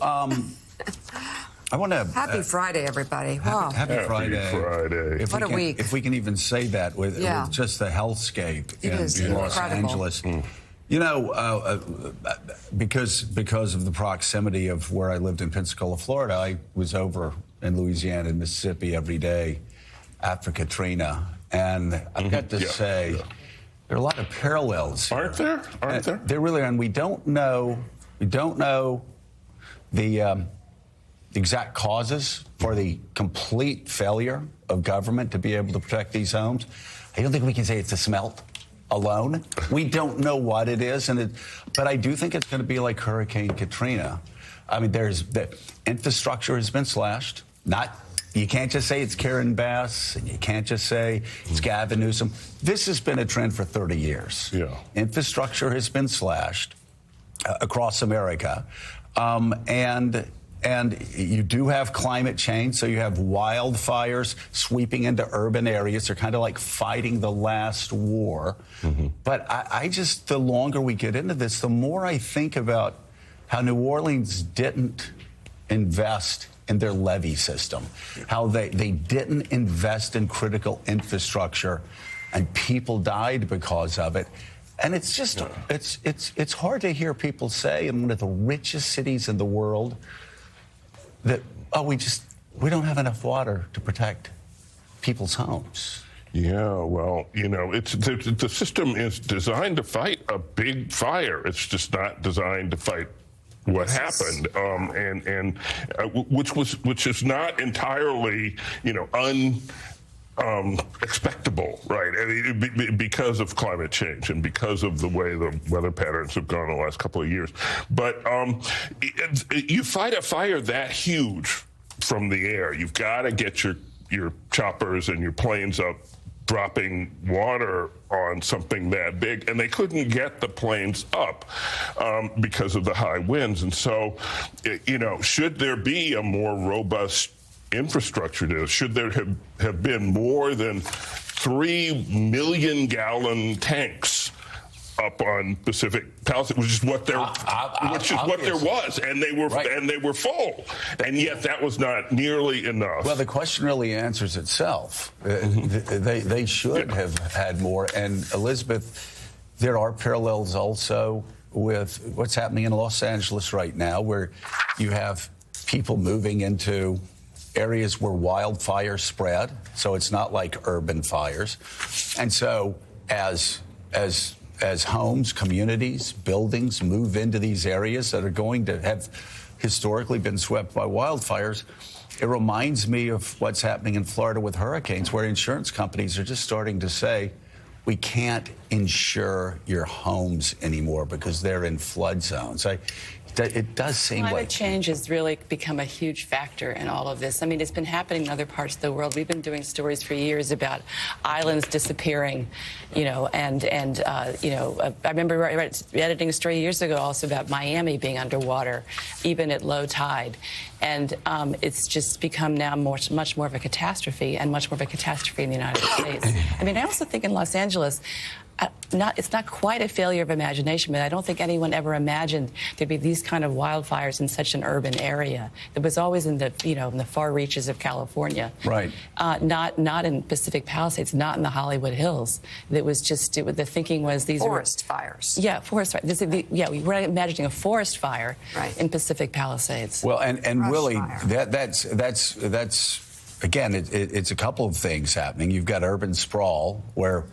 I want to... Happy Friday, everybody. Wow. Happy Friday. What a week. If we can even say that with just the hellscape in Los Angeles. You know, because of the proximity of where I lived in Pensacola, Florida, I was over in Louisiana and Mississippi every day after Katrina. And I've got to say, there are a lot of parallels here. Aren't there? There really are. And we don't know the exact causes for the complete failure of government to be able to protect these homes. I don't think we can say it's a smelt alone. We don't know what it is, but I do think it's going to be like Hurricane Katrina. I mean, the infrastructure has been slashed. You can't just say it's Karen Bass, and you can't just say it's Gavin Newsom. This has been a trend for 30 years. Yeah. Infrastructure has been slashed across America, and you do have climate change, so you have wildfires sweeping into urban areas. They're kind of like fighting the last war. But I just, the longer we get into this, the more I think about how New Orleans didn't invest in their levee system, how they didn't invest in critical infrastructure, and people died because of it. And it's just, it's hard to hear people say in one of the richest cities in the world that, we don't have enough water to protect people's homes. Yeah, well, you know, the system is designed to fight a big fire. It's just not designed to fight what happened, which is not entirely, you know, expectable, right? I mean, because of climate change and because of the way the weather patterns have gone the last couple of years. But you fight a fire that huge from the air, you've got to get your choppers and your planes up dropping water on something that big, and they couldn't get the planes up because of the high winds. And so, you know, should there be a more robust infrastructure to this? Should there have been more than 3 million-gallon tanks up on Pacific Palisades, which is what there was, and they were full, and yet that was not nearly enough. Well, the question really answers itself. They should have had more. And Elizabeth, there are parallels also with what's happening in Los Angeles right now, where you have people moving into areas where wildfires spread, so it's not like urban fires. And so as homes, communities, buildings move into these areas that are going to have historically been swept by wildfires, it reminds me of what's happening in Florida with hurricanes, where insurance companies are just starting to say, we can't insure your homes anymore because they're in flood zones. It does seem like climate change has really become a huge factor in all of this. I mean, it's been happening in other parts of the world. We've been doing stories for years about islands disappearing, you know, and you know, I remember editing a story years ago also about Miami being underwater, even at low tide. And it's just become now much more of a catastrophe, and much more of a catastrophe in the United States. I mean, I also think in Los Angeles, it's not quite a failure of imagination, but I don't think anyone ever imagined there'd be these kind of wildfires in such an urban area. It was always in the, you know, in the far reaches of California. Right. Not in Pacific Palisades, not in the Hollywood Hills. It was just, the thinking was these forest fires. Yeah, forest fires. We were imagining a forest fire in Pacific Palisades. Well, and Willie, that's again, it's a couple of things happening. You've got urban sprawl, where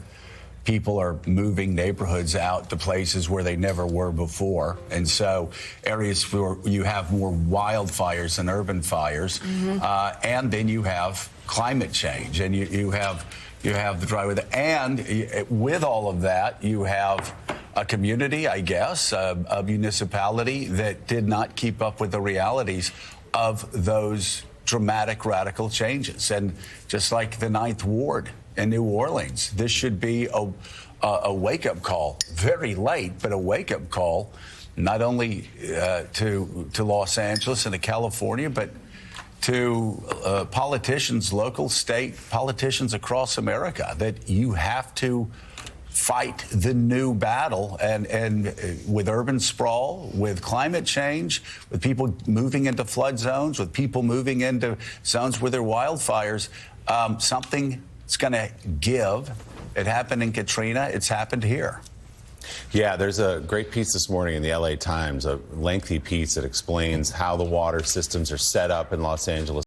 people are moving neighborhoods out to places where they never were before. And so areas where you have more wildfires than urban fires. And then you have climate change, and you have the dry weather. And with all of that, you have a community, I guess, a municipality that did not keep up with the realities of those dramatic, radical changes. And just like the Ninth Ward in New Orleans, this should be a wake-up call. Very late, but a wake-up call, not only to Los Angeles and to California, but to politicians, local, state politicians across America, that you have to fight the new battle. And with urban sprawl, with climate change, with people moving into flood zones, with people moving into zones where there are wildfires, something's going to give. It happened in Katrina. It's happened here. Yeah, there's a great piece this morning in the LA Times, a lengthy piece that explains how the water systems are set up in Los Angeles.